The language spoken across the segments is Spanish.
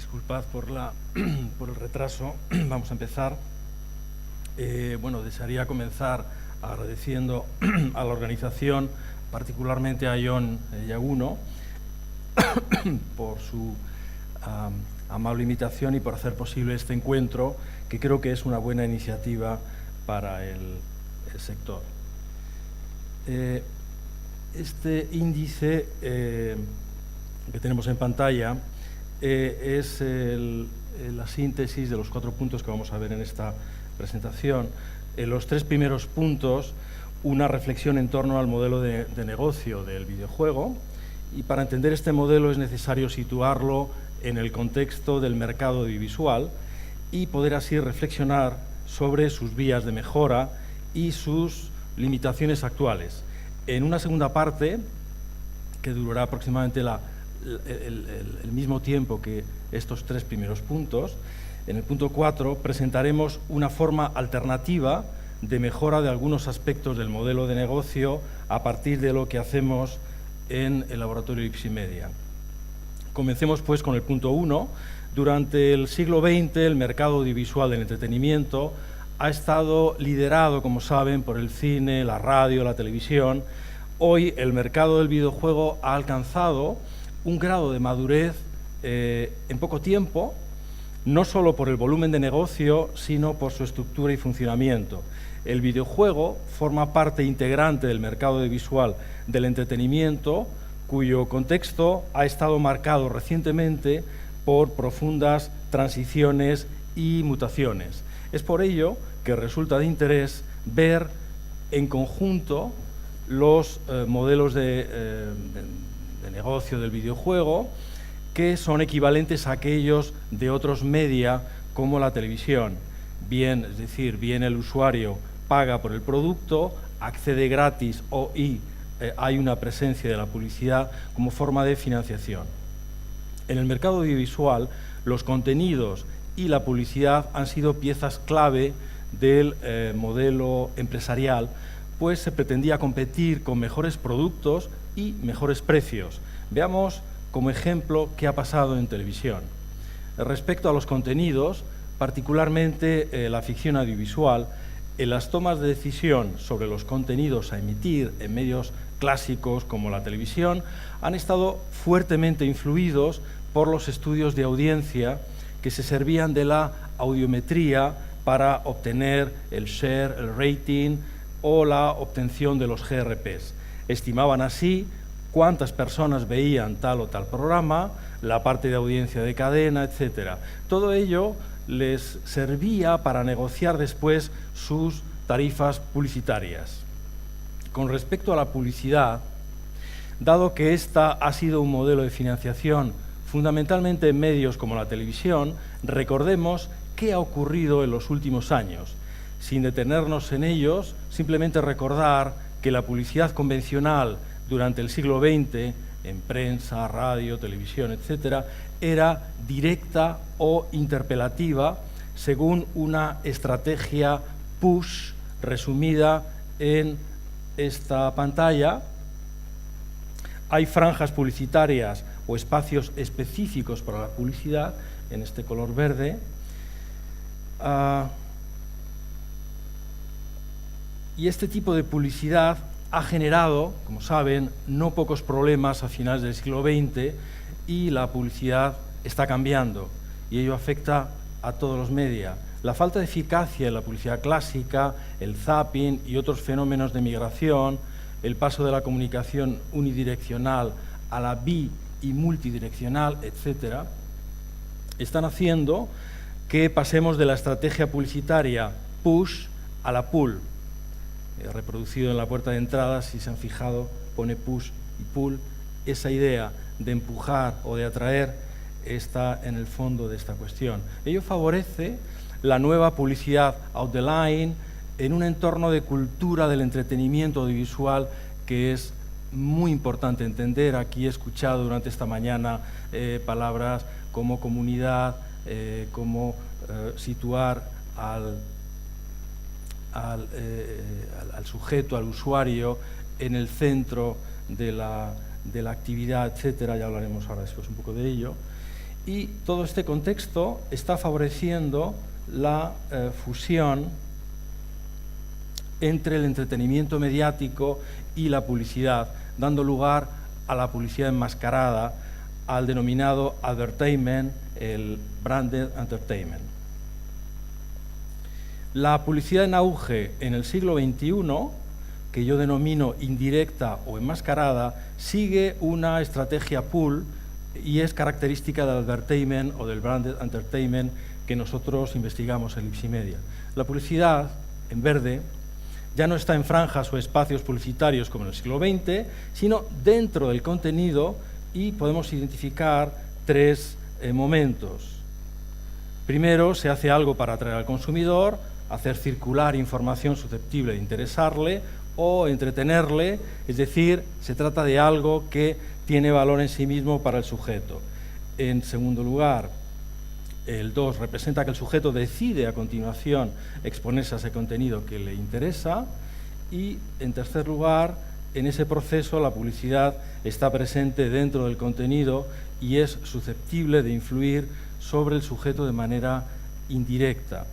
Disculpad por el retraso. Vamos a empezar. Bueno, desearía comenzar agradeciendo a la organización, particularmente a Jon Yaguno, por su amable invitación y por hacer posible este encuentro, que creo que es una buena iniciativa para el sector. Este índice que tenemos en pantalla es la síntesis de los 4 puntos que vamos a ver en esta presentación. En los 3 primeros puntos, una reflexión en torno al modelo de negocio del videojuego, y para entender este modelo es necesario situarlo en el contexto del mercado audiovisual y poder así reflexionar sobre sus vías de mejora y sus limitaciones actuales. En una segunda parte, que durará aproximadamente el mismo tiempo que estos 3 primeros puntos, en el punto 4 presentaremos una forma alternativa de mejora de algunos aspectos del modelo de negocio a partir de lo que hacemos en el laboratorio Ipsimedia. Comencemos pues con el punto 1. Durante el siglo XX el mercado audiovisual del entretenimiento ha estado liderado, como saben, por el cine, la radio, la televisión. Hoy el mercado del videojuego ha alcanzado un grado de madurez en poco tiempo, no solo por el volumen de negocio, sino por su estructura y funcionamiento. El videojuego forma parte integrante del mercado audiovisual del entretenimiento, cuyo contexto ha estado marcado recientemente por profundas transiciones y mutaciones. Es por ello que resulta de interés ver en conjunto los modelos de negocio del videojuego, que son equivalentes a aquellos de otros media como la televisión. Es decir, bien el usuario paga por el producto, accede gratis y hay una presencia de la publicidad como forma de financiación. En el mercado audiovisual, los contenidos y la publicidad han sido piezas clave del modelo empresarial, pues se pretendía competir con mejores productos y mejores precios. Veamos como ejemplo qué ha pasado en televisión. Respecto a los contenidos, particularmente la ficción audiovisual, en las tomas de decisión sobre los contenidos a emitir en medios clásicos como la televisión, han estado fuertemente influidos por los estudios de audiencia que se servían de la audiometría para obtener el share, el rating o la obtención de los GRPs. Estimaban así cuántas personas veían tal o tal programa, la parte de audiencia de cadena, etc. Todo ello les servía para negociar después sus tarifas publicitarias. Con respecto a la publicidad, dado que esta ha sido un modelo de financiación fundamentalmente en medios como la televisión, recordemos qué ha ocurrido en los últimos años. Sin detenernos en ellos, simplemente recordar que la publicidad convencional durante el siglo XX, en prensa, radio, televisión, etc., era directa o interpelativa según una estrategia push resumida en esta pantalla. Hay franjas publicitarias o espacios específicos para la publicidad, en este color verde. Y este tipo de publicidad ha generado, como saben, no pocos problemas a finales del siglo XX, y la publicidad está cambiando y ello afecta a todos los media. La falta de eficacia en la publicidad clásica, el zapping y otros fenómenos de migración, el paso de la comunicación unidireccional a la bi y multidireccional, etc., están haciendo que pasemos de la estrategia publicitaria push a la pull. Reproducido en la puerta de entrada, si se han fijado, pone push y pull. Esa idea de empujar o de atraer está en el fondo de esta cuestión. Ello favorece la nueva publicidad out the line en un entorno de cultura del entretenimiento audiovisual que es muy importante entender. Aquí he escuchado durante esta mañana palabras como comunidad, como situar al sujeto, al usuario, en el centro de la actividad, etcétera. Ya hablaremos ahora después un poco de ello. Y todo este contexto está favoreciendo la fusión entre el entretenimiento mediático y la publicidad, dando lugar a la publicidad enmascarada, al denominado advertainment, el branded entertainment. La publicidad en auge en el siglo XXI, que yo denomino indirecta o enmascarada, sigue una estrategia pull y es característica del advertainment o del branded entertainment que nosotros investigamos en Ipsimedia. La publicidad, en verde, ya no está en franjas o espacios publicitarios como en el siglo XX, sino dentro del contenido, y podemos identificar tres momentos. Primero, se hace algo para atraer al consumidor, hacer circular información susceptible de interesarle o entretenerle, es decir, se trata de algo que tiene valor en sí mismo para el sujeto. En segundo lugar, el 2 representa que el sujeto decide a continuación exponerse a ese contenido que le interesa. Y en tercer lugar, en ese proceso la publicidad está presente dentro del contenido y es susceptible de influir sobre el sujeto de manera indirecta.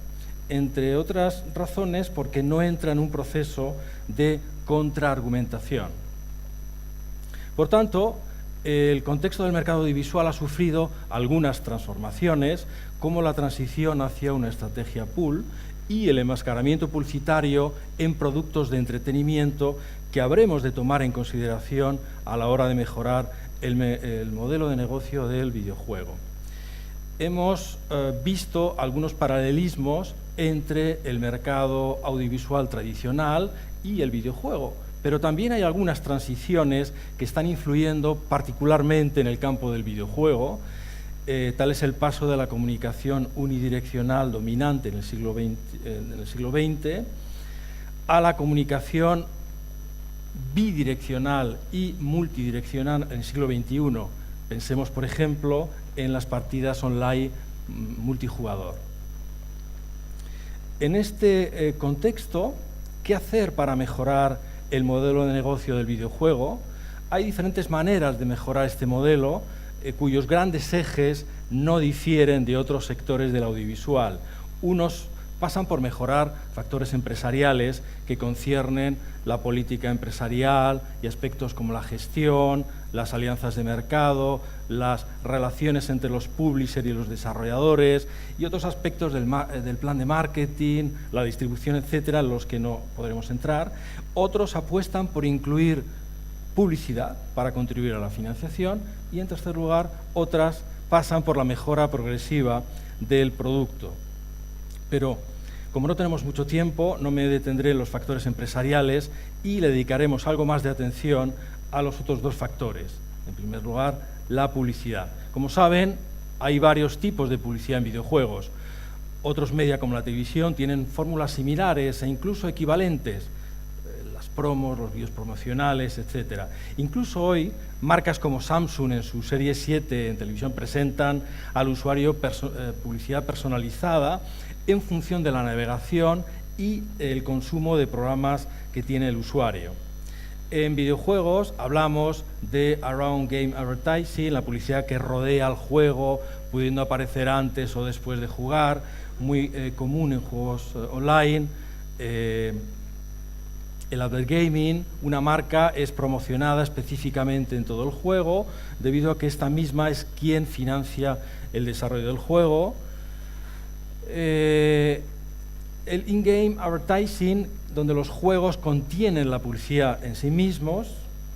Entre otras razones, porque no entra en un proceso de contraargumentación. Por tanto, el contexto del mercado audiovisual ha sufrido algunas transformaciones, como la transición hacia una estrategia pull y el enmascaramiento publicitario en productos de entretenimiento que habremos de tomar en consideración a la hora de mejorar el modelo de negocio del videojuego. Hemos visto algunos paralelismos entre el mercado audiovisual tradicional y el videojuego, pero también hay algunas transiciones que están influyendo particularmente en el campo del videojuego. Tal es el paso de la comunicación unidireccional dominante en el siglo XX a la comunicación bidireccional y multidireccional en el siglo XXI. Pensemos, por ejemplo, en las partidas online multijugador. En este contexto, ¿qué hacer para mejorar el modelo de negocio del videojuego? Hay diferentes maneras de mejorar este modelo, cuyos grandes ejes no difieren de otros sectores del audiovisual. Unos pasan por mejorar factores empresariales que conciernen la política empresarial y aspectos como la gestión, las alianzas de mercado, las relaciones entre los publishers y los desarrolladores y otros aspectos del plan de marketing, la distribución, etcétera, en los que no podremos entrar. Otros apuestan por incluir publicidad para contribuir a la financiación y, en tercer lugar, otras pasan por la mejora progresiva del producto. Pero, como no tenemos mucho tiempo, no me detendré en los factores empresariales y le dedicaremos algo más de atención a los otros dos factores. En primer lugar, la publicidad. Como saben, hay varios tipos de publicidad en videojuegos. Otros media, como la televisión, tienen fórmulas similares e incluso equivalentes. Las promos, los vídeos promocionales, etc. Incluso hoy, marcas como Samsung en su serie 7 en televisión presentan al usuario publicidad personalizada en función de la navegación y el consumo de programas que tiene el usuario. En videojuegos hablamos de Around Game Advertising, la publicidad que rodea al juego, pudiendo aparecer antes o después de jugar, muy común en juegos online. El advergaming, una marca es promocionada específicamente en todo el juego, debido a que esta misma es quien financia el desarrollo del juego. El in-game advertising, donde los juegos contienen la publicidad en sí mismos,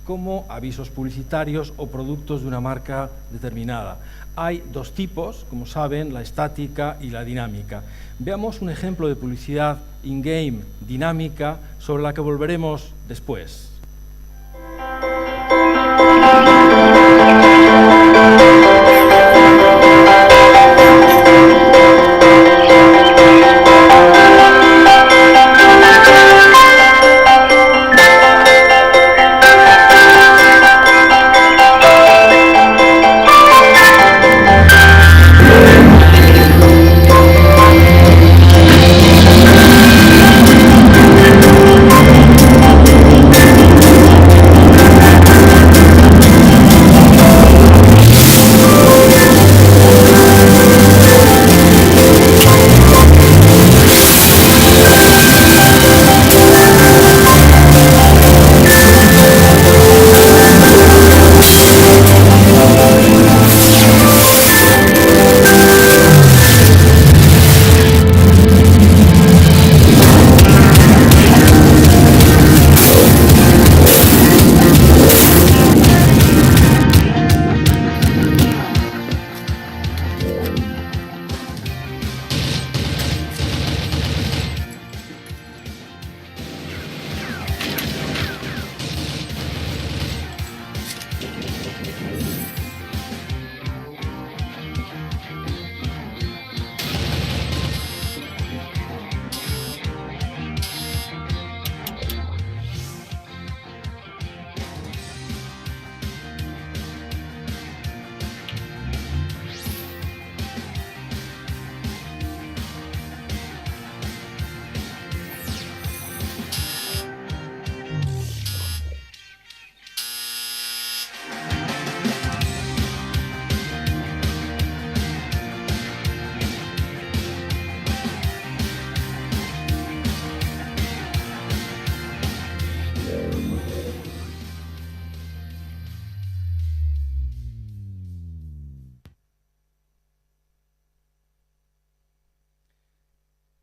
como avisos publicitarios o productos de una marca determinada. Hay dos tipos, como saben, la estática y la dinámica. Veamos un ejemplo de publicidad in-game dinámica sobre la que volveremos después.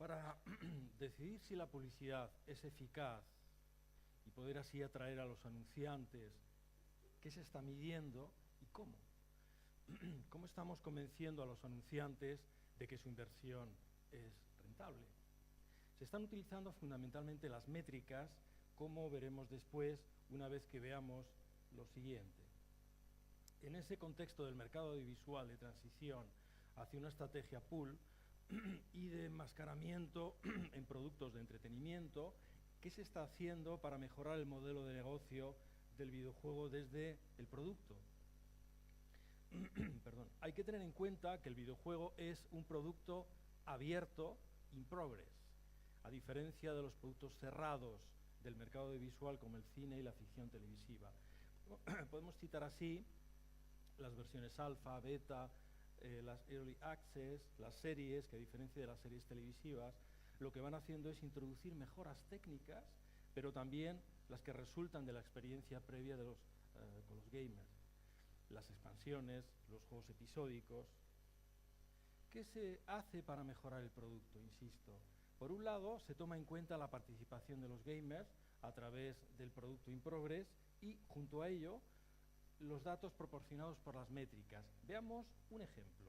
Para decidir si la publicidad es eficaz y poder así atraer a los anunciantes, ¿qué se está midiendo y cómo? ¿Cómo estamos convenciendo a los anunciantes de que su inversión es rentable? Se están utilizando fundamentalmente las métricas, como veremos después, una vez que veamos lo siguiente. En ese contexto del mercado audiovisual de transición hacia una estrategia pool y de enmascaramiento en productos de entretenimiento, ¿qué se está haciendo para mejorar el modelo de negocio del videojuego desde el producto? Perdón. Hay que tener en cuenta que el videojuego es un producto abierto, in progress, a diferencia de los productos cerrados del mercado audiovisual como el cine y la ficción televisiva. Podemos citar así las versiones alfa, beta, las early access, las series, que a diferencia de las series televisivas, lo que van haciendo es introducir mejoras técnicas, pero también las que resultan de la experiencia previa de con los gamers. Las expansiones, los juegos episódicos. ¿Qué se hace para mejorar el producto? Insisto. Por un lado, se toma en cuenta la participación de los gamers a través del producto in progress y, junto a ello, los datos proporcionados por las métricas. Veamos un ejemplo.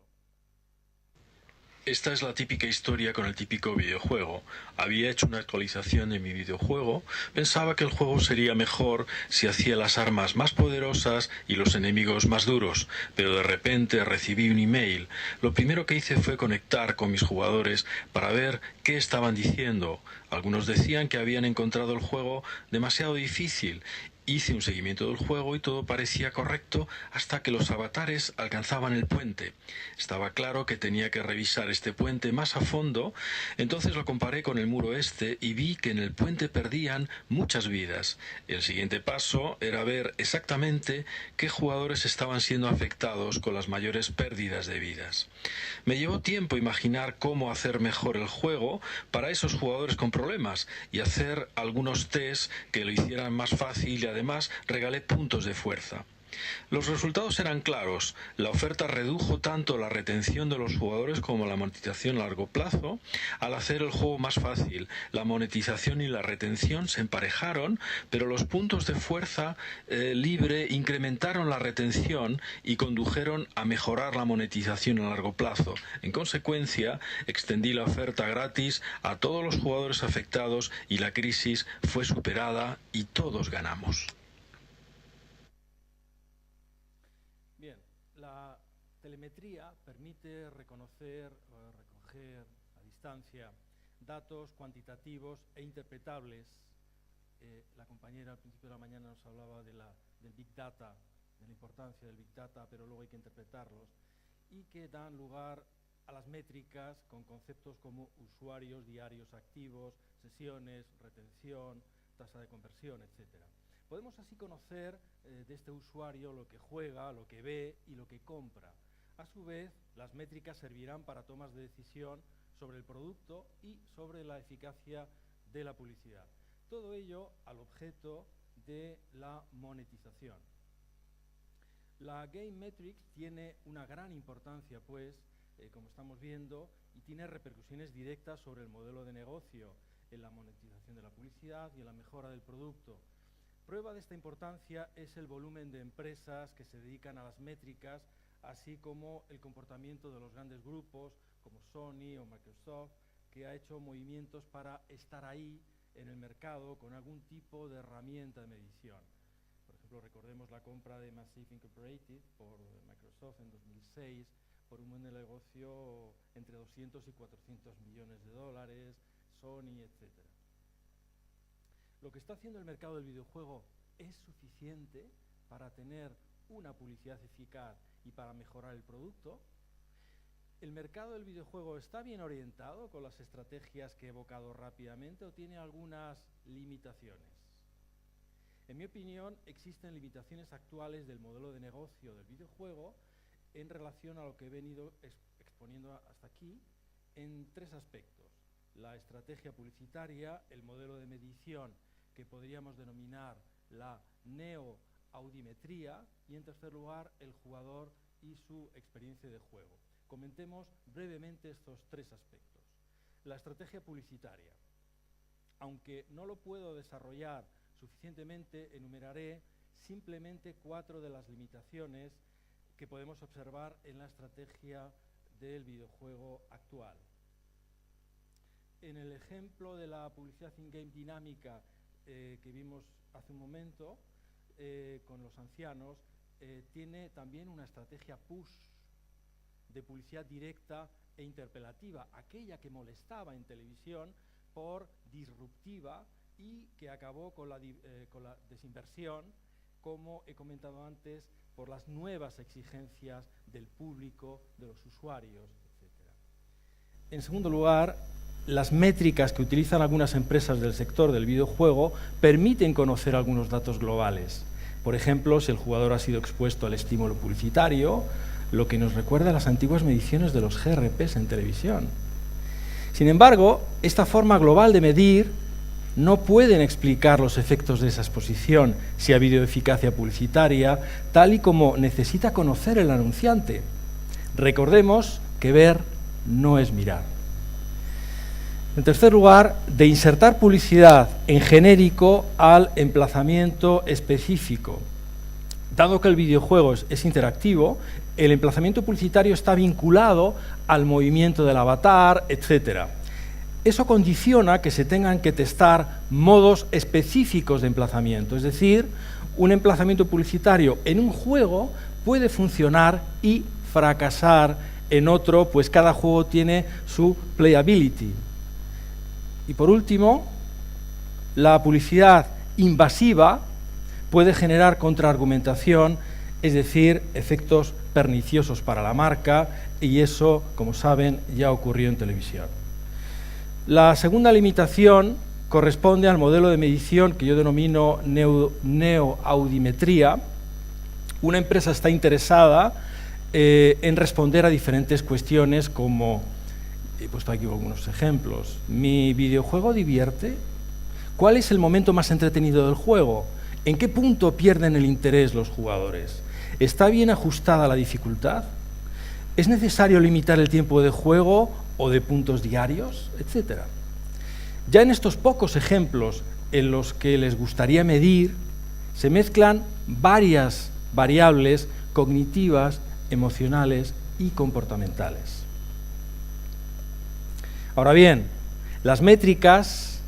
Esta es la típica historia con el típico videojuego. Había hecho una actualización de mi videojuego, pensaba que el juego sería mejor si hacía las armas más poderosas y los enemigos más duros, pero de repente recibí un email. Lo primero que hice fue conectar con mis jugadores para ver qué estaban diciendo. Algunos decían que habían encontrado el juego demasiado difícil. Hice un seguimiento del juego y todo parecía correcto hasta que los avatares alcanzaban el puente. Estaba claro que tenía que revisar este puente más a fondo, entonces lo comparé con el muro este y vi que en el puente perdían muchas vidas. El siguiente paso era ver exactamente qué jugadores estaban siendo afectados con las mayores pérdidas de vidas. Me llevó tiempo imaginar cómo hacer mejor el juego para esos jugadores con problemas y hacer algunos tests que lo hicieran más fácil y además regalé puntos de fuerza. Los resultados eran claros. La oferta redujo tanto la retención de los jugadores como la monetización a largo plazo. Al hacer el juego más fácil, la monetización y la retención se emparejaron, pero los puntos de fuerza libre incrementaron la retención y condujeron a mejorar la monetización a largo plazo. En consecuencia, extendí la oferta gratis a todos los jugadores afectados y la crisis fue superada y todos ganamos. Bien, la telemetría permite recoger a distancia datos cuantitativos e interpretables. La compañera al principio de la mañana nos hablaba del Big Data, de la importancia del Big Data, pero luego hay que interpretarlos, y que dan lugar a las métricas con conceptos como usuarios diarios activos, sesiones, retención, tasa de conversión, etcétera. Podemos así conocer de este usuario lo que juega, lo que ve y lo que compra. A su vez, las métricas servirán para tomas de decisión sobre el producto y sobre la eficacia de la publicidad. Todo ello al objeto de la monetización. La Game Metrics tiene una gran importancia, pues, como estamos viendo, y tiene repercusiones directas sobre el modelo de negocio, en la monetización de la publicidad y en la mejora del producto. Prueba de esta importancia es el volumen de empresas que se dedican a las métricas, así como el comportamiento de los grandes grupos como Sony o Microsoft, que ha hecho movimientos para estar ahí en el mercado con algún tipo de herramienta de medición. Por ejemplo, recordemos la compra de Massive Incorporated por Microsoft en 2006 por un buen negocio entre 200 y 400 millones de dólares, Sony, etcétera. Lo que está haciendo el mercado del videojuego es suficiente para tener una publicidad eficaz y para mejorar el producto. ¿El mercado del videojuego está bien orientado con las estrategias que he evocado rápidamente o tiene algunas limitaciones? En mi opinión, existen limitaciones actuales del modelo de negocio del videojuego en relación a lo que he venido exponiendo hasta aquí en tres aspectos: la estrategia publicitaria, el modelo de medición que podríamos denominar la neoaudimetría y, en tercer lugar, el jugador y su experiencia de juego. Comentemos brevemente estos tres aspectos. la estrategia publicitaria. Aunque no lo puedo desarrollar suficientemente, enumeraré simplemente 4 de las limitaciones que podemos observar en la estrategia del videojuego actual. En el ejemplo de la publicidad in-game dinámica que vimos hace un momento, con los ancianos, tiene también una estrategia push de publicidad directa e interpelativa, aquella que molestaba en televisión por disruptiva y que acabó con la desinversión, como he comentado antes, por las nuevas exigencias del público, de los usuarios, etc. En segundo lugar, las métricas que utilizan algunas empresas del sector del videojuego permiten conocer algunos datos globales. Por ejemplo, si el jugador ha sido expuesto al estímulo publicitario, lo que nos recuerda a las antiguas mediciones de los GRPs en televisión. Sin embargo, esta forma global de medir no pueden explicar los efectos de esa exposición si ha habido eficacia publicitaria, tal y como necesita conocer el anunciante. Recordemos que ver no es mirar. En tercer lugar, de insertar publicidad en genérico al emplazamiento específico. Dado que el videojuego es interactivo, el emplazamiento publicitario está vinculado al movimiento del avatar, etc. Eso condiciona que se tengan que testar modos específicos de emplazamiento, es decir, un emplazamiento publicitario en un juego puede funcionar y fracasar en otro, pues cada juego tiene su playability. Y por último, la publicidad invasiva puede generar contraargumentación, es decir, efectos perniciosos para la marca, y eso, como saben, ya ocurrió en televisión. La segunda limitación corresponde al modelo de medición que yo denomino neoaudimetría. Una empresa está interesada en responder a diferentes cuestiones como, he puesto aquí algunos ejemplos, ¿mi videojuego divierte? ¿Cuál es el momento más entretenido del juego? ¿En qué punto pierden el interés los jugadores? ¿Está bien ajustada la dificultad? ¿Es necesario limitar el tiempo de juego o de puntos diarios, etcétera? Ya en estos pocos ejemplos en los que les gustaría medir, se mezclan varias variables cognitivas, emocionales y comportamentales. Ahora bien, las métricas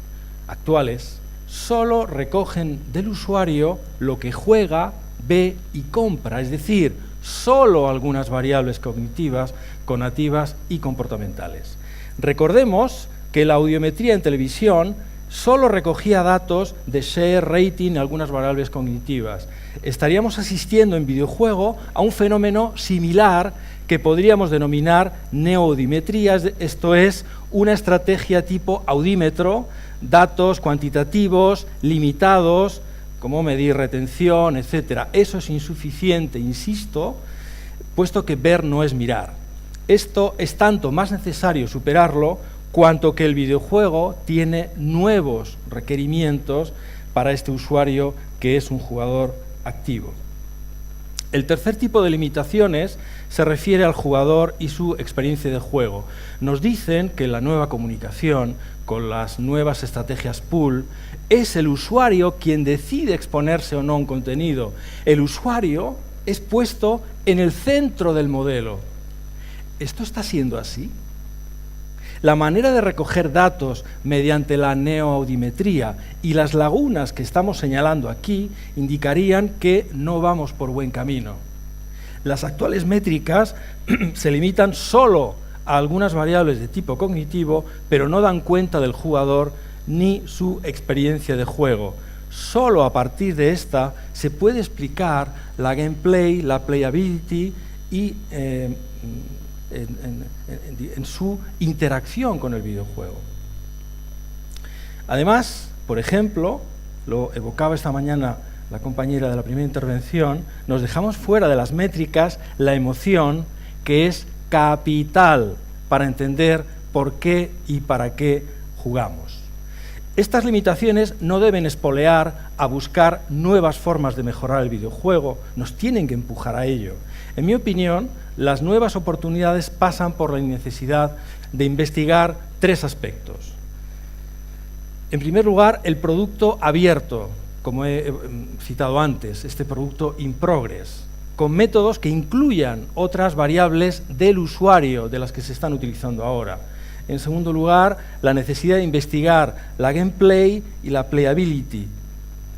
actuales solo recogen del usuario lo que juega, ve y compra, es decir, solo algunas variables cognitivas, conativas y comportamentales. Recordemos que la audiometría en televisión solo recogía datos de share, rating y algunas variables cognitivas. Estaríamos asistiendo en videojuego a un fenómeno similar que podríamos denominar neoaudiometría, esto es, una estrategia tipo audímetro, datos cuantitativos, limitados, como medir retención, etc. Eso es insuficiente, insisto, puesto que ver no es mirar. Esto es tanto más necesario superarlo cuanto que el videojuego tiene nuevos requerimientos para este usuario que es un jugador activo. El tercer tipo de limitaciones se refiere al jugador y su experiencia de juego. Nos dicen que la nueva comunicación, con las nuevas estrategias pull, es el usuario quien decide exponerse o no a un contenido. El usuario es puesto en el centro del modelo. ¿Esto está siendo así? La manera de recoger datos mediante la neoaudiometría y las lagunas que estamos señalando aquí indicarían que no vamos por buen camino. Las actuales métricas se limitan solo a algunas variables de tipo cognitivo, pero no dan cuenta del jugador ni su experiencia de juego. Solo a partir de esta se puede explicar la gameplay, la playability y en su interacción con el videojuego. Además, por ejemplo, lo evocaba esta mañana la compañera de la primera intervención, nos dejamos fuera de las métricas la emoción, que es capital para entender por qué y para qué jugamos. Estas limitaciones no deben espolear a buscar nuevas formas de mejorar el videojuego, nos tienen que empujar a ello. En mi opinión, las nuevas oportunidades pasan por la necesidad de investigar tres aspectos. En primer lugar, el producto abierto, como he citado antes, este producto in progress, con métodos que incluyan otras variables del usuario de las que se están utilizando ahora. En segundo lugar, la necesidad de investigar la gameplay y la playability.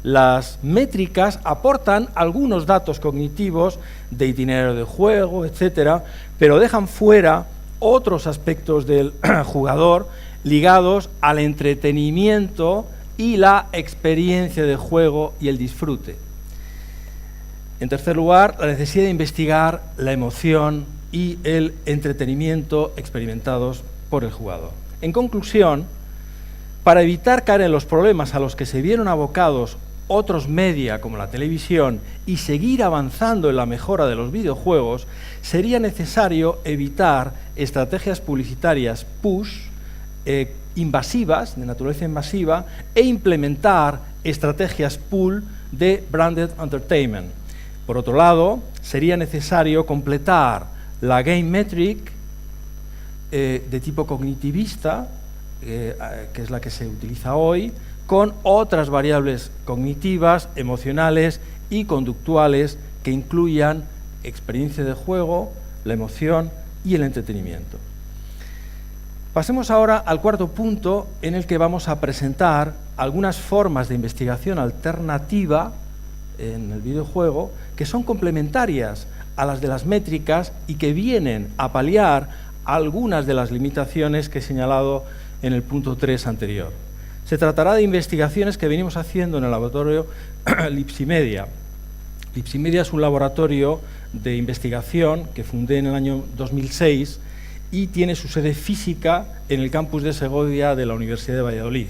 Las métricas aportan algunos datos cognitivos de itinerario de juego, etcétera, pero dejan fuera otros aspectos del jugador ligados al entretenimiento y la experiencia de juego y el disfrute. En tercer lugar, la necesidad de investigar la emoción y el entretenimiento experimentados por el jugador. En conclusión, para evitar caer en los problemas a los que se vieron abocados otros media como la televisión y seguir avanzando en la mejora de los videojuegos, sería necesario evitar estrategias publicitarias push invasivas, de naturaleza invasiva, e implementar estrategias pull de branded entertainment. Por otro lado, sería necesario completar la game metric de tipo cognitivista, que es la que se utiliza hoy, con otras variables cognitivas, emocionales y conductuales que incluyan experiencia de juego, la emoción y el entretenimiento. Pasemos ahora al cuarto punto, en el que vamos a presentar algunas formas de investigación alternativa en el videojuego que son complementarias a las de las métricas y que vienen a paliar algunas de las limitaciones que he señalado en el punto 3 anterior. Se tratará de investigaciones que venimos haciendo en el laboratorio Lipsimedia. Lipsimedia es un laboratorio de investigación que fundé en el año 2006 y tiene su sede física en el campus de Segovia de la Universidad de Valladolid.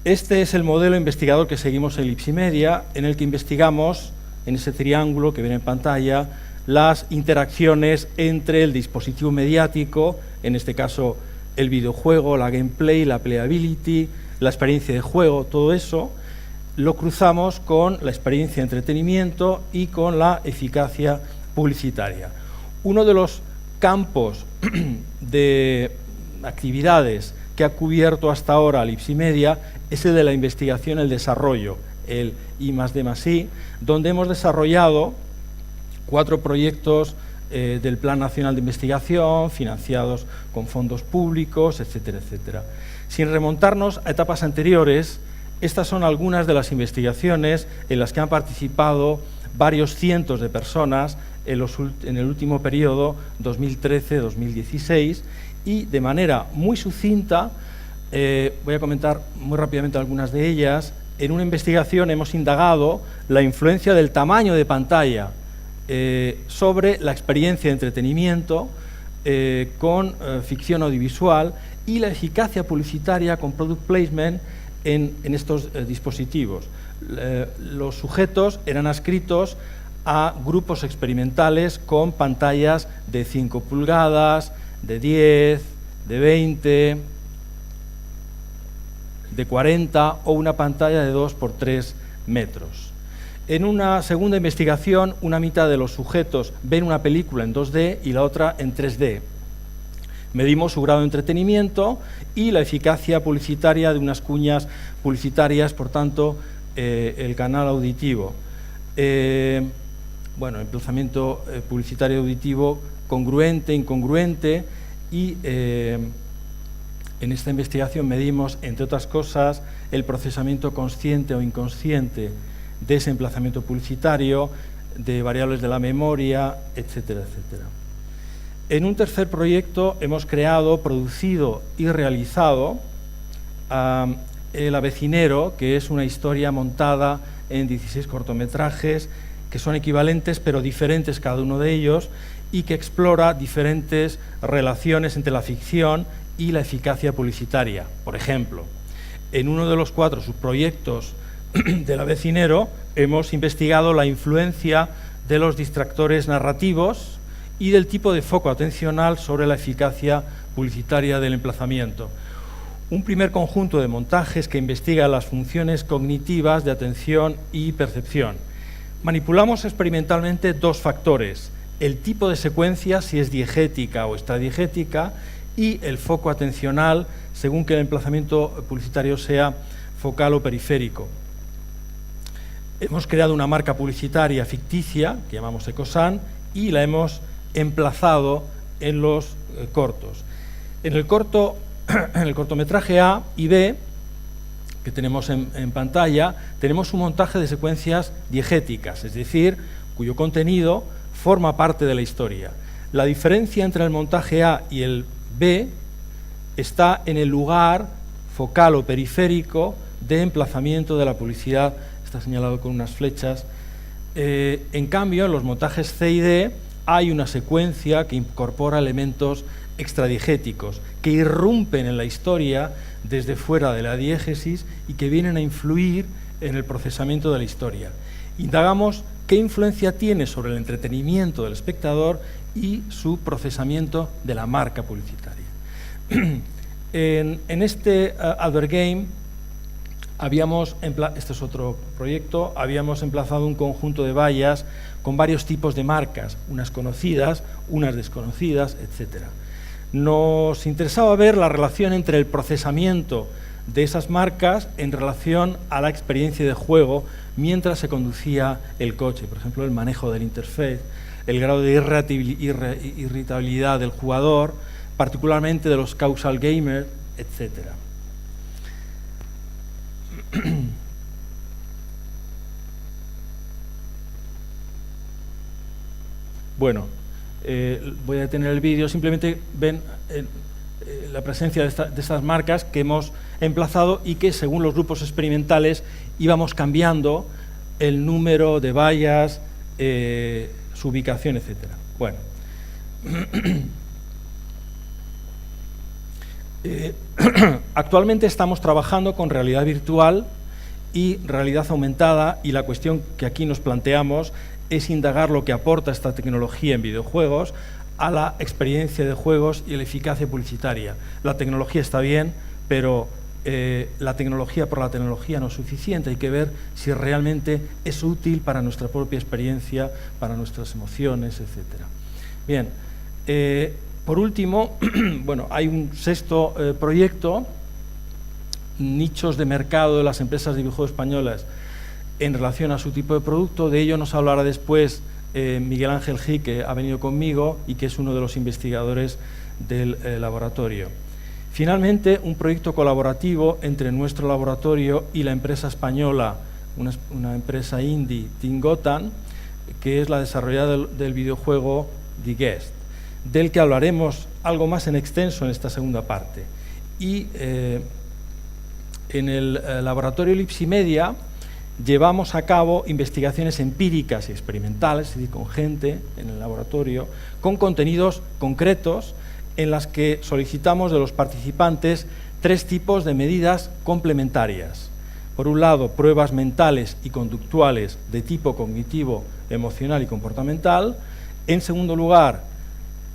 Este es el modelo investigador que seguimos en Lipsimedia, en el que investigamos, en ese triángulo que viene en pantalla, las interacciones entre el dispositivo mediático, en este caso el videojuego, la gameplay, la playability, la experiencia de juego, todo eso, lo cruzamos con la experiencia de entretenimiento y con la eficacia publicitaria. Uno de los campos de actividades que ha cubierto hasta ahora Lipsimedia es el de la investigación, el desarrollo, el I+D+I, donde hemos desarrollado 4 proyectos del Plan Nacional de Investigación, financiados con fondos públicos, etcétera, etcétera. Sin remontarnos a etapas anteriores, estas son algunas de las investigaciones en las que han participado varios cientos de personas en el último periodo 2013-2016 y de manera muy sucinta, voy a comentar muy rápidamente algunas de ellas. En una investigación hemos indagado la influencia del tamaño de pantalla sobre la experiencia de entretenimiento con ficción audiovisual y la eficacia publicitaria con product placement en estos dispositivos. Los sujetos eran adscritos a grupos experimentales con pantallas de 5 pulgadas, de 10, de 20, de 40 o una pantalla de 2 por 3 metros. En una segunda investigación, una mitad de los sujetos ven una película en 2D y la otra en 3D. Medimos su grado de entretenimiento y la eficacia publicitaria de unas cuñas publicitarias, por tanto, el canal auditivo. Bueno, emplazamiento publicitario auditivo congruente, incongruente y en esta investigación medimos, entre otras cosas, el procesamiento consciente o inconsciente de ese emplazamiento publicitario, de variables de la memoria, etcétera, etcétera. En un tercer proyecto hemos creado, producido y realizado El Avecinero, que es una historia montada en 16 cortometrajes que son equivalentes pero diferentes cada uno de ellos y que explora diferentes relaciones entre la ficción y la eficacia publicitaria. Por ejemplo, en uno de los 4 subproyectos del Avecinero hemos investigado la influencia de los distractores narrativos y del tipo de foco atencional sobre la eficacia publicitaria del emplazamiento. Un primer conjunto de montajes que investiga las funciones cognitivas de atención y percepción. Manipulamos experimentalmente 2 factores: el tipo de secuencia, si es diegética o extradiegética, y el foco atencional, según que el emplazamiento publicitario sea focal o periférico. Hemos creado una marca publicitaria ficticia, que llamamos Ecosan, y la hemos emplazado en los cortos. En el cortometraje A y B, que tenemos en pantalla, tenemos un montaje de secuencias diegéticas, es decir, cuyo contenido forma parte de la historia. La diferencia entre el montaje A y el B está en el lugar focal o periférico de emplazamiento de la publicidad, está señalado con unas flechas. En cambio, en los montajes C y D hay una secuencia que incorpora elementos extradiegéticos que irrumpen en la historia desde fuera de la diégesis y que vienen a influir en el procesamiento de la historia. Indagamos qué influencia tiene sobre el entretenimiento del espectador y su procesamiento de la marca publicitaria. En este Advert Game este es otro proyecto, habíamos emplazado un conjunto de vallas con varios tipos de marcas, unas conocidas, unas desconocidas, etc. Nos interesaba ver la relación entre el procesamiento de esas marcas en relación a la experiencia de juego mientras se conducía el coche, por ejemplo, el manejo del interface, el grado de irritabilidad del jugador, particularmente de los causal gamers, etc. Bueno, voy a detener el vídeo, simplemente ven la presencia de estas marcas que hemos emplazado y que según los grupos experimentales íbamos cambiando el número de vallas, su ubicación, etc. Bueno. Actualmente estamos trabajando con realidad virtual y realidad aumentada, y la cuestión que aquí nos planteamos es indagar lo que aporta esta tecnología en videojuegos a la experiencia de juegos y la eficacia publicitaria. La tecnología está bien, pero la tecnología por la tecnología no es suficiente. Hay que ver si realmente es útil para nuestra propia experiencia, para nuestras emociones, etc. Bien, por último, bueno, hay un sexto proyecto, nichos de mercado de las empresas de videojuegos españolas en relación a su tipo de producto. De ello nos hablará después Miguel Ángel Gil, que ha venido conmigo y que es uno de los investigadores del laboratorio. Finalmente, un proyecto colaborativo entre nuestro laboratorio y la empresa española, una empresa indie, Tingotan, que es la desarrolladora del videojuego The Guest, del que hablaremos algo más en extenso en esta segunda parte. Y en el laboratorio Lipsimedia llevamos a cabo investigaciones empíricas y experimentales, es decir, con gente en el laboratorio, con contenidos concretos en las que solicitamos de los participantes 3 tipos de medidas complementarias. Por un lado, pruebas mentales y conductuales de tipo cognitivo, emocional y comportamental. En segundo lugar,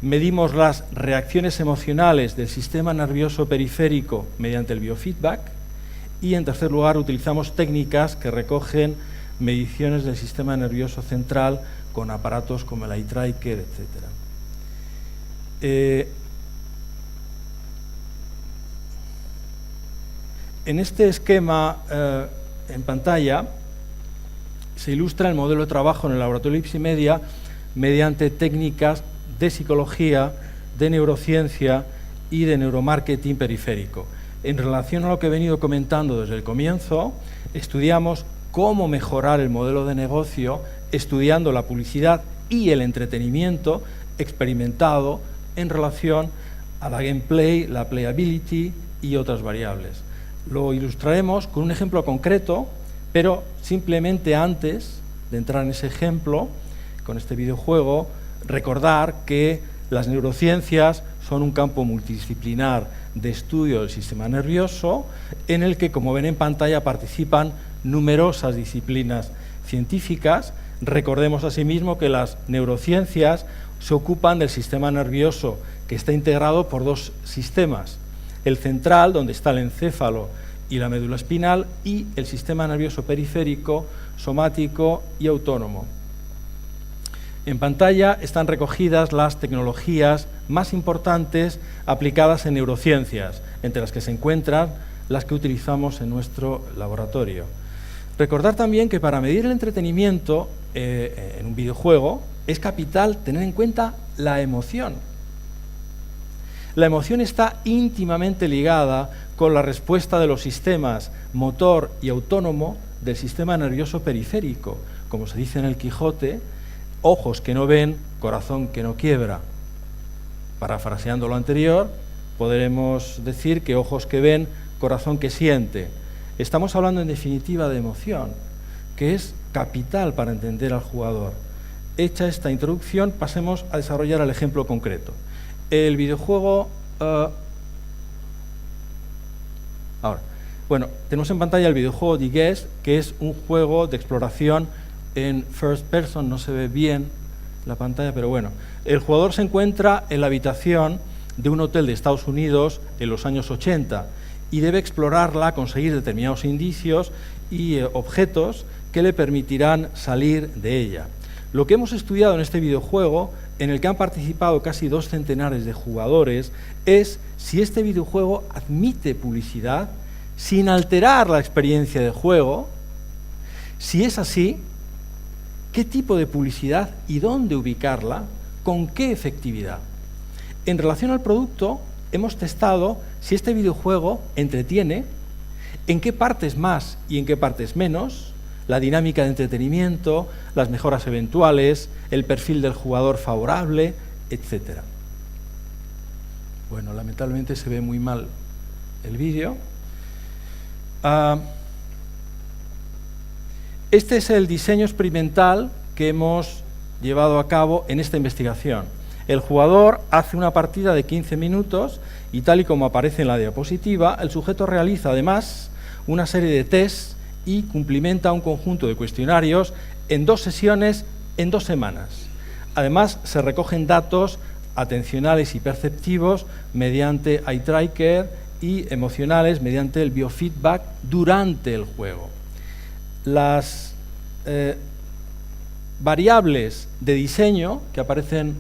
medimos las reacciones emocionales del sistema nervioso periférico mediante el biofeedback. Y en tercer lugar, utilizamos técnicas que recogen mediciones del sistema nervioso central con aparatos como el eye tracker, etc. En este esquema en pantalla se ilustra el modelo de trabajo en el laboratorio Lipsimedia mediante técnicas de psicología, de neurociencia y de neuromarketing periférico. En relación a lo que he venido comentando desde el comienzo, estudiamos cómo mejorar el modelo de negocio estudiando la publicidad y el entretenimiento experimentado en relación a la gameplay, la playability y otras variables. Lo ilustraremos con un ejemplo concreto, pero simplemente antes de entrar en ese ejemplo, con este videojuego, recordar que las neurociencias son un campo multidisciplinar de estudio del sistema nervioso en el que, como ven en pantalla, participan numerosas disciplinas científicas. Recordemos asimismo que las neurociencias se ocupan del sistema nervioso, que está integrado por 2 sistemas: el central, donde está el encéfalo y la médula espinal, y el sistema nervioso periférico, somático y autónomo. En pantalla están recogidas las tecnologías más importantes aplicadas en neurociencias, entre las que se encuentran las que utilizamos en nuestro laboratorio. Recordar también que para medir el entretenimiento en un videojuego es capital tener en cuenta la emoción. La emoción está íntimamente ligada con la respuesta de los sistemas motor y autónomo del sistema nervioso periférico. Como se dice en el Quijote, ojos que no ven, corazón que no quiebra. Parafraseando lo anterior, podremos decir que ojos que ven, corazón que siente. Estamos hablando en definitiva de emoción, que es capital para entender al jugador. Hecha esta introducción, pasemos a desarrollar el ejemplo concreto. El videojuego... tenemos en pantalla el videojuego The Guest, que es un juego de exploración en first person. No se ve bien la pantalla, pero bueno. El jugador se encuentra en la habitación de un hotel de Estados Unidos en los años 80 y debe explorarla, conseguir determinados indicios y objetos que le permitirán salir de ella. Lo que hemos estudiado en este videojuego, en el que han participado casi 2 centenares de jugadores, es si este videojuego admite publicidad sin alterar la experiencia de juego. Si es así, ¿qué tipo de publicidad y dónde ubicarla? ¿Con qué efectividad? En relación al producto, hemos testado si este videojuego entretiene, en qué partes más y en qué partes menos, la dinámica de entretenimiento, las mejoras eventuales, el perfil del jugador favorable, etc. Bueno, lamentablemente se ve muy mal el vídeo. Este es el diseño experimental que hemos llevado a cabo en esta investigación. El jugador hace una partida de 15 minutos y, tal y como aparece en la diapositiva, el sujeto realiza además una serie de tests y cumplimenta un conjunto de cuestionarios en 2 sesiones en 2 semanas. Además, se recogen datos atencionales y perceptivos mediante eye tracker y emocionales mediante el biofeedback durante el juego. Las variables de diseño que aparecen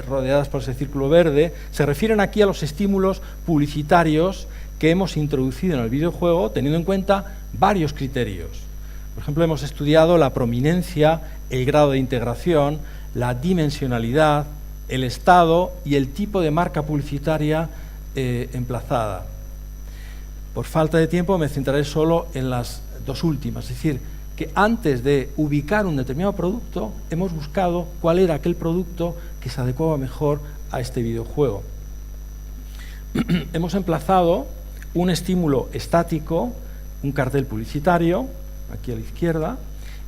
rodeadas por ese círculo verde se refieren aquí a los estímulos publicitarios que hemos introducido en el videojuego, teniendo en cuenta varios criterios. Por ejemplo, hemos estudiado la prominencia, el grado de integración, la dimensionalidad, el estado y el tipo de marca publicitaria emplazada. Por falta de tiempo me centraré solo en las 2 últimas, es decir, que antes de ubicar un determinado producto, hemos buscado cuál era aquel producto que se adecuaba mejor a este videojuego. Hemos emplazado un estímulo estático, un cartel publicitario, aquí a la izquierda,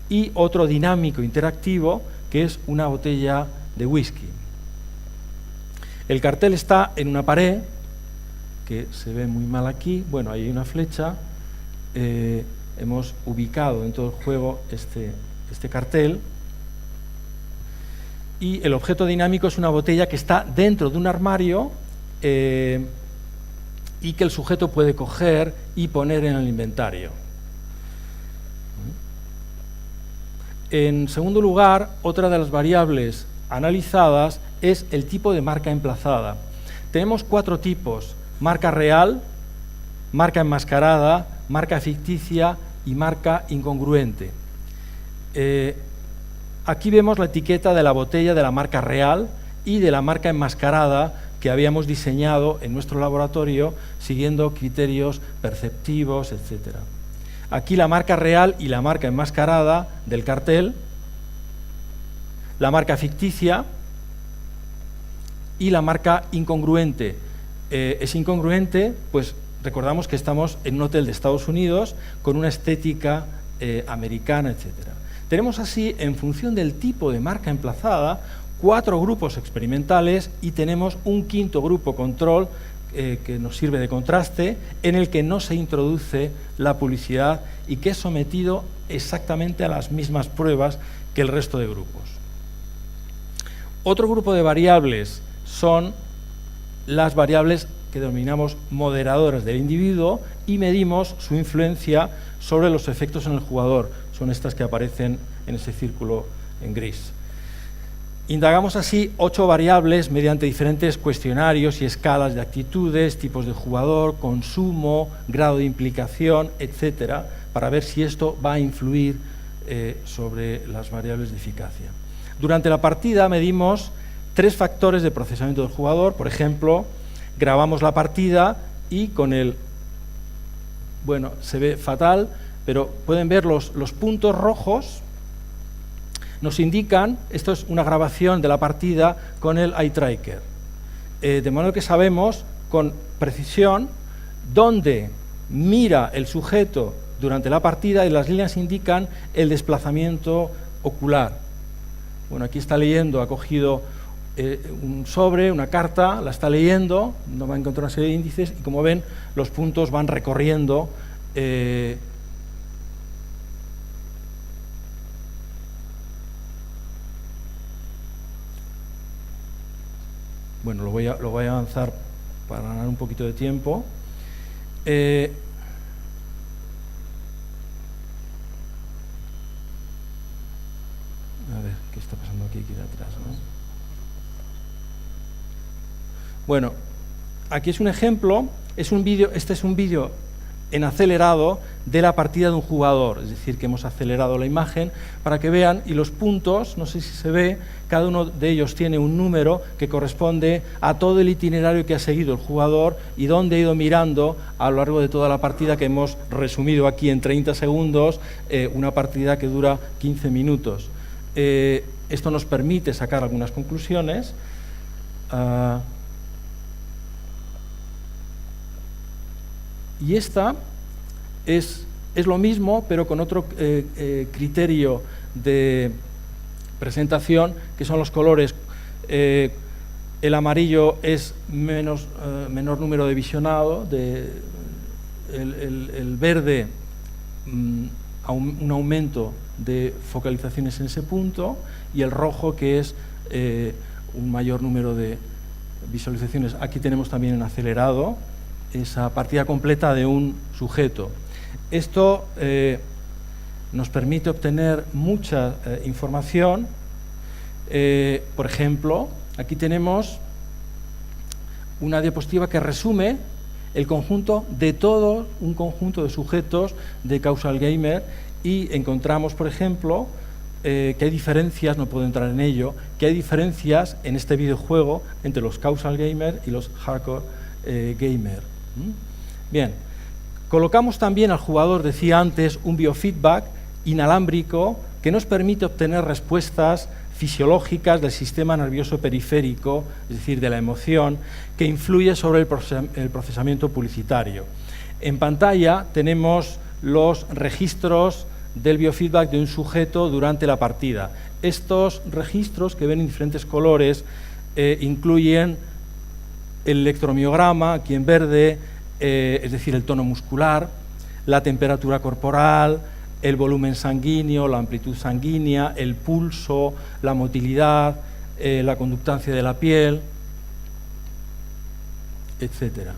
y otro dinámico interactivo, que es una botella de whisky. El cartel está en una pared, que se ve muy mal aquí. Bueno, ahí hay una flecha. Hemos ubicado en todo el juego este cartel. Y el objeto dinámico es una botella que está dentro de un armario y que el sujeto puede coger y poner en el inventario. En segundo lugar, otra de las variables analizadas es el tipo de marca emplazada. Tenemos 4 tipos: marca real, marca enmascarada, marca ficticia y marca incongruente. Aquí vemos la etiqueta de la botella de la marca real y de la marca enmascarada que habíamos diseñado en nuestro laboratorio siguiendo criterios perceptivos, etc. Aquí la marca real y la marca enmascarada del cartel, la marca ficticia y la marca incongruente. Es incongruente, pues recordamos que estamos en un hotel de Estados Unidos con una estética americana, etc. Tenemos así, en función del tipo de marca emplazada, 4 grupos experimentales y tenemos un 5.º grupo control que nos sirve de contraste, en el que no se introduce la publicidad y que es sometido exactamente a las mismas pruebas que el resto de grupos. Otro grupo de variables son las variables que denominamos moderadoras del individuo y medimos su influencia sobre los efectos en el jugador. Son estas que aparecen en ese círculo en gris. Indagamos así 8 variables mediante diferentes cuestionarios y escalas de actitudes, tipos de jugador, consumo, grado de implicación, etcétera, para ver si esto va a influir sobre las variables de eficacia. Durante la partida medimos 3 factores de procesamiento del jugador. Por ejemplo, grabamos la partida y con el... Bueno, se ve fatal, pero pueden ver los puntos rojos. Nos indican, esto es una grabación de la partida con el eye tracker, de modo que sabemos con precisión dónde mira el sujeto durante la partida y las líneas indican el desplazamiento ocular. Bueno, aquí está leyendo, ha cogido un sobre, una carta, la está leyendo, no va a encontrar una serie de índices y como ven los puntos van recorriendo bueno, lo voy a avanzar para ganar un poquito de tiempo. A ver, ¿qué está pasando aquí atrás, ¿no? Bueno, aquí es un ejemplo, este es un vídeo en acelerado de la partida de un jugador, es decir, que hemos acelerado la imagen para que vean, y los puntos, no sé si se ve, cada uno de ellos tiene un número que corresponde a todo el itinerario que ha seguido el jugador y dónde ha ido mirando a lo largo de toda la partida, que hemos resumido aquí en 30 segundos, una partida que dura 15 minutos. Esto nos permite sacar algunas conclusiones. Y esta es lo mismo, pero con otro criterio de presentación, que son los colores. El amarillo es menor número de visionado, el verde un aumento de focalizaciones en ese punto, y el rojo, que es un mayor número de visualizaciones. Aquí tenemos también en acelerado esa partida completa de un sujeto. Esto nos permite obtener mucha información. Por ejemplo, aquí tenemos una diapositiva que resume el conjunto de todo un conjunto de sujetos de Causal Gamer, y encontramos, por ejemplo, que hay diferencias, no puedo entrar en ello, que hay diferencias en este videojuego entre los Causal Gamer y los Hardcore Gamer. Bien, colocamos también al jugador, decía antes, un biofeedback inalámbrico que nos permite obtener respuestas fisiológicas del sistema nervioso periférico, es decir, de la emoción, que influye sobre el procesamiento publicitario. En pantalla tenemos los registros del biofeedback de un sujeto durante la partida. Estos registros, que ven en diferentes colores, incluyen el electromiograma, aquí en verde, es decir, el tono muscular, la temperatura corporal, el volumen sanguíneo, la amplitud sanguínea, el pulso, la motilidad, la conductancia de la piel, etcétera.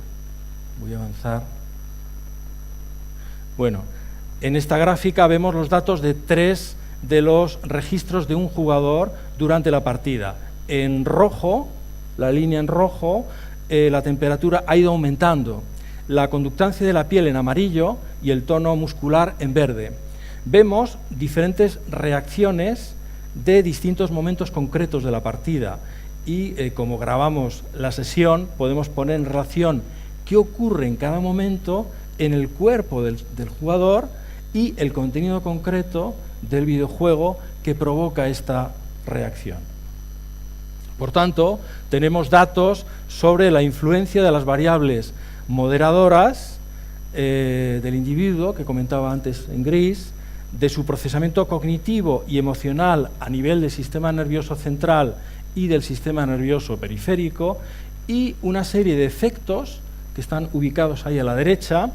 Voy a avanzar. Bueno, en esta gráfica vemos los datos de 3 de los registros de un jugador durante la partida. En rojo, la línea en rojo, la temperatura ha ido aumentando, la conductancia de la piel en amarillo y el tono muscular en verde. Vemos diferentes reacciones de distintos momentos concretos de la partida y como grabamos la sesión, podemos poner en relación qué ocurre en cada momento en el cuerpo del jugador y el contenido concreto del videojuego que provoca esta reacción. Por tanto, tenemos datos sobre la influencia de las variables moderadoras del individuo, que comentaba antes en gris, de su procesamiento cognitivo y emocional a nivel del sistema nervioso central y del sistema nervioso periférico, y una serie de efectos que están ubicados ahí a la derecha,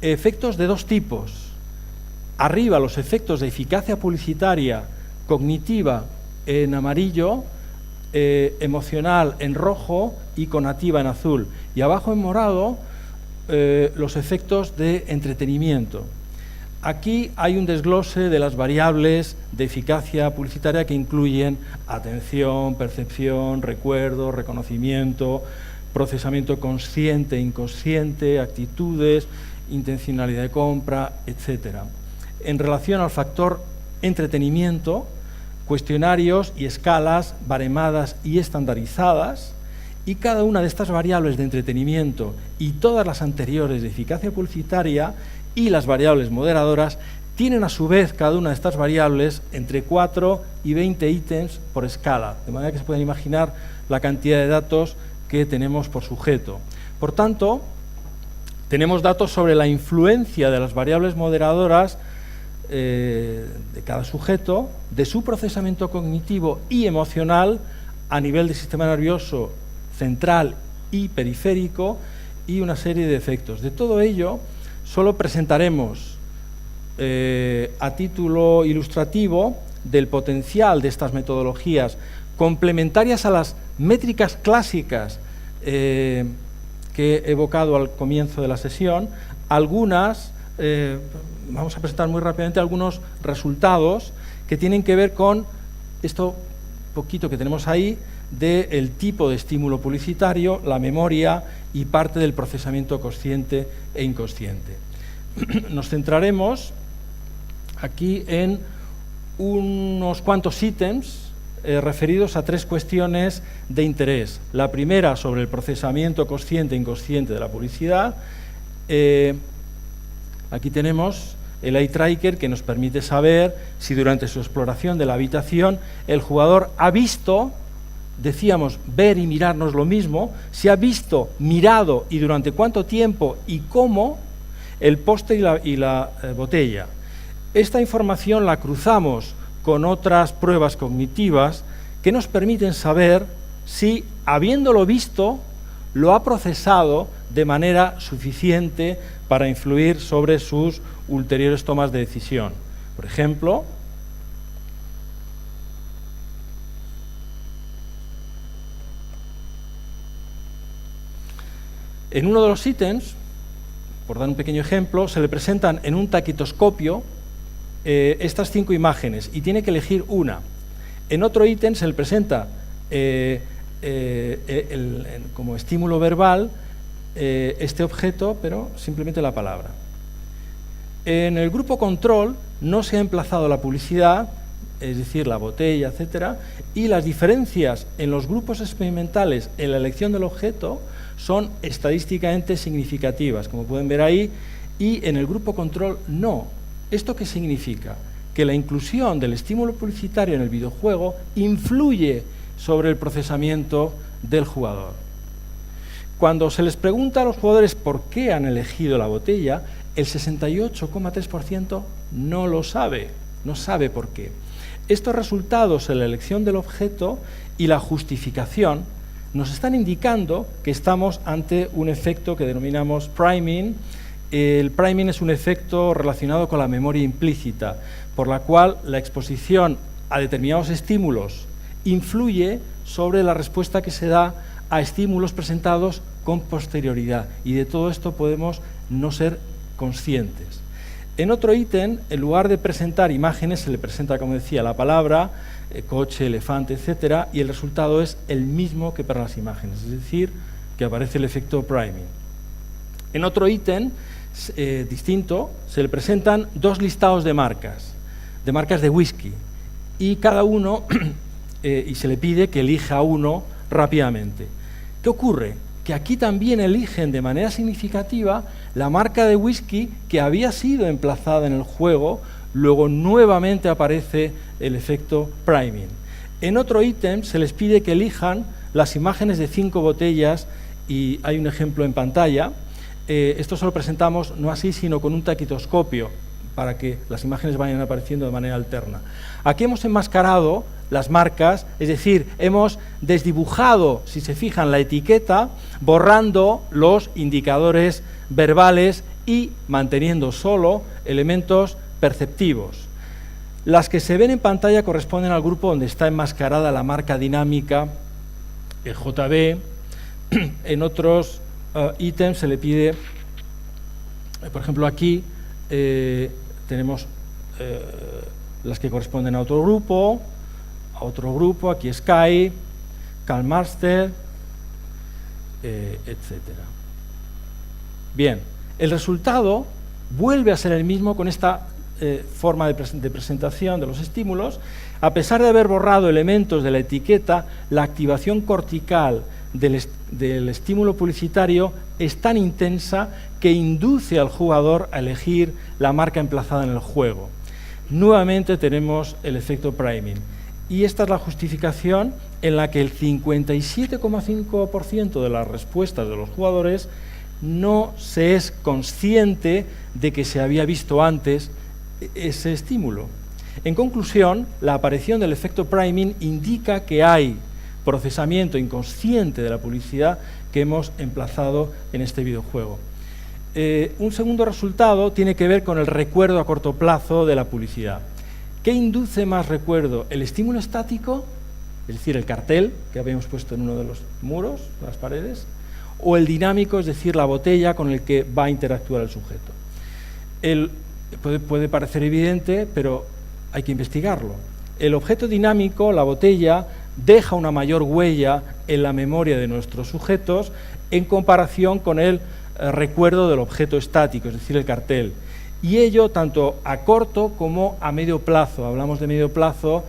efectos de 2 tipos. Arriba, los efectos de eficacia publicitaria cognitiva en amarillo, emocional en rojo y conativa en azul. Y abajo en morado, los efectos de entretenimiento. Aquí hay un desglose de las variables de eficacia publicitaria que incluyen atención, percepción, recuerdo, reconocimiento, procesamiento consciente e inconsciente, actitudes, intencionalidad de compra, etc. En relación al factor entretenimiento, cuestionarios y escalas baremadas y estandarizadas, y cada una de estas variables de entretenimiento y todas las anteriores de eficacia publicitaria y las variables moderadoras tienen a su vez cada una de estas variables entre 4 y 20 ítems por escala, de manera que se pueden imaginar la cantidad de datos que tenemos por sujeto. Por tanto, tenemos datos sobre la influencia de las variables moderadoras de cada sujeto, de su procesamiento cognitivo y emocional a nivel del sistema nervioso central y periférico y una serie de efectos. De todo ello, solo presentaremos a título ilustrativo del potencial de estas metodologías complementarias a las métricas clásicas que he evocado al comienzo de la sesión, algunas, vamos a presentar muy rápidamente algunos resultados que tienen que ver con esto poquito que tenemos ahí, del tipo de estímulo publicitario, la memoria y parte del procesamiento consciente e inconsciente. Nos centraremos aquí en unos cuantos ítems referidos a 3 cuestiones de interés. La primera sobre el procesamiento consciente e inconsciente de la publicidad. Aquí tenemos el eye tracker, que nos permite saber si durante su exploración de la habitación el jugador ha visto, decíamos, ver y mirarnos lo mismo, si ha visto, mirado y durante cuánto tiempo y cómo el póster y la botella. Esta información la cruzamos con otras pruebas cognitivas que nos permiten saber si, habiéndolo visto, lo ha procesado de manera suficiente para influir sobre sus ulteriores tomas de decisión. Por ejemplo, en uno de los ítems, por dar un pequeño ejemplo, se le presentan en un taquitoscopio estas 5 imágenes y tiene que elegir una. En otro ítem se le presenta como estímulo verbal este objeto, pero simplemente la palabra. En el grupo control no se ha emplazado la publicidad, es decir, la botella, etcétera, y las diferencias en los grupos experimentales en la elección del objeto son estadísticamente significativas, como pueden ver ahí, y en el grupo control no. ¿Esto qué significa? Que la inclusión del estímulo publicitario en el videojuego influye sobre el procesamiento del jugador. Cuando se les pregunta a los jugadores por qué han elegido la botella, el 68,3% no lo sabe, no sabe por qué. Estos resultados en la elección del objeto y la justificación nos están indicando que estamos ante un efecto que denominamos priming. El priming es un efecto relacionado con la memoria implícita, por la cual la exposición a determinados estímulos influye sobre la respuesta que se da a estímulos presentados con posterioridad, y de todo esto podemos no ser conscientes. En otro ítem, en lugar de presentar imágenes, se le presenta, como decía, la palabra, coche, elefante, etcétera, y el resultado es el mismo que para las imágenes, es decir, que aparece el efecto priming. En otro ítem distinto, se le presentan 2 listados de marcas de whisky, y cada uno, y se le pide que elija uno rápidamente. ¿Qué ocurre? Que aquí también eligen de manera significativa la marca de whisky que había sido emplazada en el juego, luego nuevamente aparece el efecto priming. En otro ítem se les pide que elijan las imágenes de 5 botellas, y hay un ejemplo en pantalla. Esto se lo presentamos no así, sino con un taquitoscopio, para que las imágenes vayan apareciendo de manera alterna. Aquí hemos enmascarado las marcas, es decir, hemos desdibujado, si se fijan, la etiqueta, borrando los indicadores verbales y manteniendo solo elementos perceptivos. Las que se ven en pantalla corresponden al grupo donde está enmascarada la marca dinámica, el JB. En otros ítems se le pide, por ejemplo aquí, tenemos las que corresponden a otro grupo, aquí Sky, Calmaster, etcétera. Bien, el resultado vuelve a ser el mismo con esta forma de presentación de los estímulos. A pesar de haber borrado elementos de la etiqueta, la activación cortical del estímulo publicitario es tan intensa que induce al jugador a elegir la marca emplazada en el juego. Nuevamente tenemos el efecto priming. Y esta es la justificación en la que el 57,5% de las respuestas de los jugadores no se es consciente de que se había visto antes ese estímulo. En conclusión, la aparición del efecto priming indica que hay procesamiento inconsciente de la publicidad que hemos emplazado en este videojuego. Un segundo resultado tiene que ver con el recuerdo a corto plazo de la publicidad. ¿Qué induce más recuerdo? ¿El estímulo estático, es decir, el cartel que habíamos puesto en uno de los muros, las paredes, o el dinámico, es decir, la botella con el que va a interactuar el sujeto? Puede parecer evidente, pero hay que investigarlo. El objeto dinámico, la botella, deja una mayor huella en la memoria de nuestros sujetos en comparación con el recuerdo del objeto estático, es decir, el cartel. Y ello tanto a corto como a medio plazo. Hablamos de medio plazo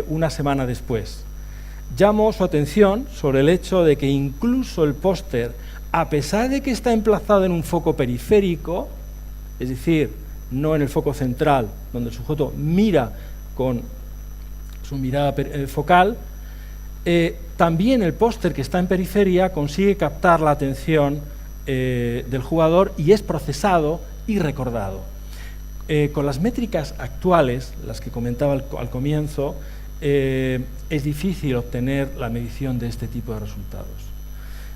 una semana después. Llamo su atención sobre el hecho de que incluso el póster, a pesar de que está emplazado en un foco periférico, es decir, no en el foco central, donde el sujeto mira con su mirada focal, también el póster que está en periferia consigue captar la atención del jugador y es procesado y recordado. Con las métricas actuales, las que comentaba al comienzo, es difícil obtener la medición de este tipo de resultados.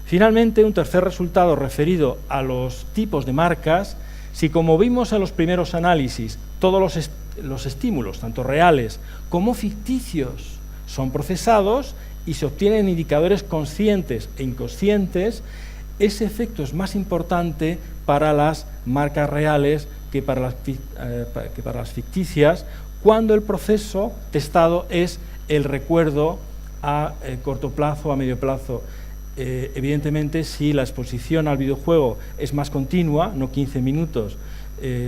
Finalmente, un tercer resultado referido a los tipos de marcas. Si, como vimos en los primeros análisis, todos los estímulos, tanto reales como ficticios, son procesados y se obtienen indicadores conscientes e inconscientes, ese efecto es más importante para las marcas reales que para las ficticias, cuando el proceso testado es el recuerdo a corto plazo, a medio plazo. Evidentemente, si la exposición al videojuego es más continua, no 15 minutos,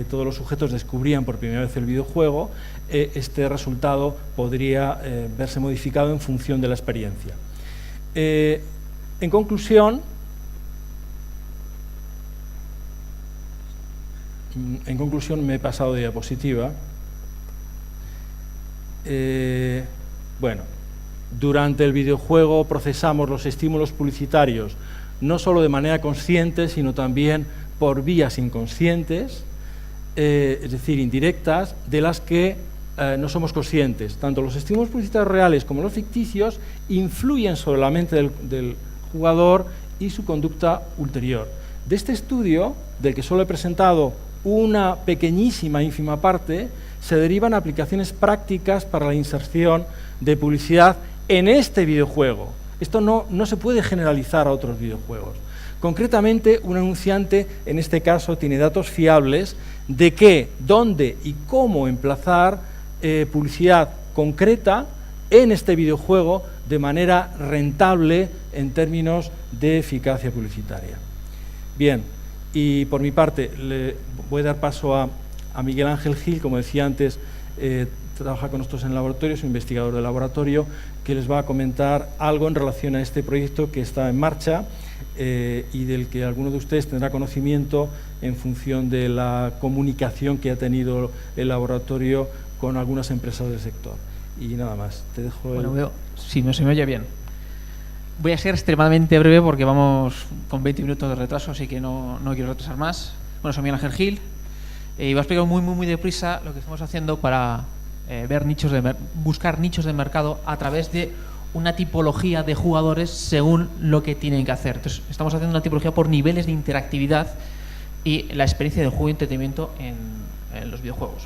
todos los sujetos descubrían por primera vez el videojuego, este resultado podría verse modificado en función de la experiencia. En conclusión, me he pasado de diapositiva. Bueno, durante el videojuego procesamos los estímulos publicitarios no solo de manera consciente, sino también por vías inconscientes, es decir, indirectas, de las que no somos conscientes. Tanto los estímulos publicitarios reales como los ficticios influyen sobre la mente del jugador y su conducta ulterior. De este estudio, del que solo he presentado una pequeñísima, ínfima parte, se derivan aplicaciones prácticas para la inserción de publicidad en este videojuego. Esto no se puede generalizar a otros videojuegos. Concretamente, un anunciante, en este caso, tiene datos fiables de qué, dónde y cómo emplazar publicidad concreta en este videojuego de manera rentable en términos de eficacia publicitaria. Bien, y por mi parte le voy a dar paso a Miguel Ángel Gil, como decía antes, trabaja con nosotros en el laboratorio, es un investigador del laboratorio, que les va a comentar algo en relación a este proyecto que está en marcha y del que alguno de ustedes tendrá conocimiento en función de la comunicación que ha tenido el laboratorio con algunas empresas del sector. Y nada más, te dejo Bueno, veo, sí, se me oye bien. Voy a ser extremadamente breve porque vamos con 20 minutos de retraso, así que no quiero retrasar más. Bueno, soy Miguel Ángel Gil y voy a explicar muy deprisa lo que estamos haciendo para buscar nichos de mercado a través de una tipología de jugadores según lo que tienen que hacer. Entonces, estamos haciendo una tipología por niveles de interactividad y la experiencia del juego de entretenimiento en los videojuegos.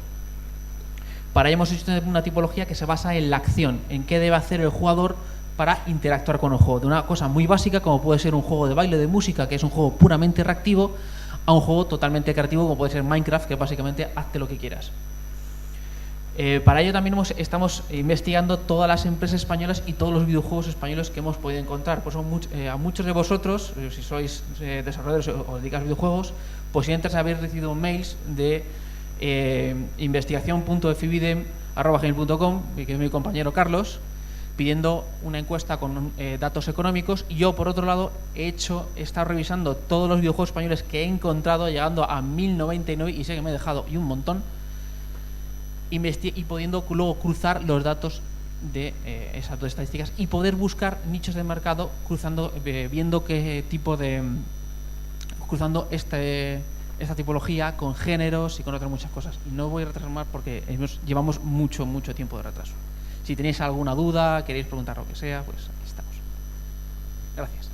Para ello hemos hecho una tipología que se basa en la acción, en qué debe hacer el jugador para interactuar con el juego. De una cosa muy básica como puede ser un juego de baile, de música, que es un juego puramente reactivo, a un juego totalmente creativo como puede ser Minecraft, que básicamente hazte lo que quieras. Para ello también estamos investigando todas las empresas españolas y todos los videojuegos españoles que hemos podido encontrar. Pues a muchos de vosotros, si sois desarrolladores o dedicáis a videojuegos, posiblemente habéis recibido mails de investigación.fibidem@gmail.com, que es mi compañero Carlos, pidiendo una encuesta con datos económicos. Y yo, por otro lado, he estado revisando todos los videojuegos españoles que he encontrado, llegando a 1099, y sé que me he dejado y un montón, y pudiendo luego cruzar los datos de esas dos estadísticas y poder buscar nichos de mercado viendo qué tipo de cruzando esta tipología con géneros y con otras muchas cosas. Y no voy a retrasar más porque llevamos mucho tiempo de retraso. Si tenéis alguna duda, queréis preguntar lo que sea, pues aquí estamos. Gracias.